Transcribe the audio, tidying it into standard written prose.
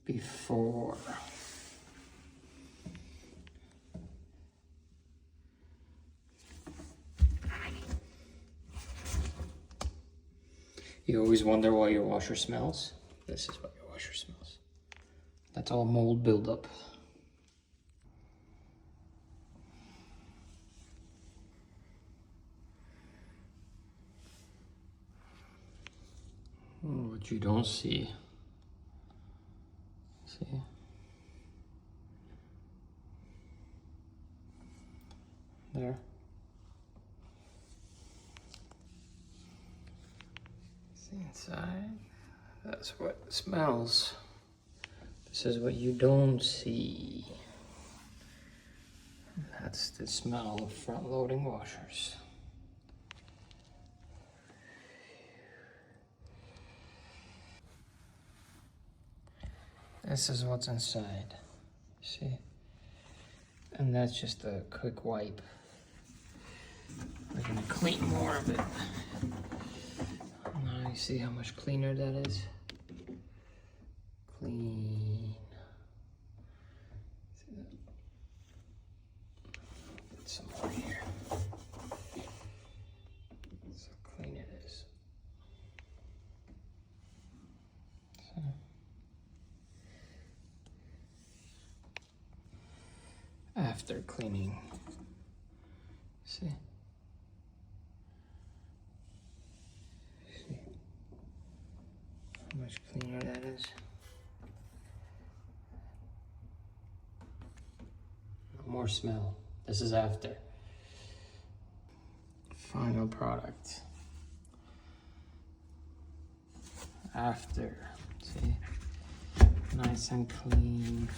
before. You always wonder why your washer smells. This is why your washer smells. That's all mold buildup. What you don't see. See? There. See inside? That's what smells. This is what you don't see. That's the smell of front-loading washers. This is what's inside, see? And that's just a quick wipe. We're gonna clean more of it. Now you see how much cleaner that is? Clean. See that? Put some more here. So clean it is. So. After cleaning, see? See how much cleaner that is? No more smell. This is after. Final product. After, see? Nice and clean.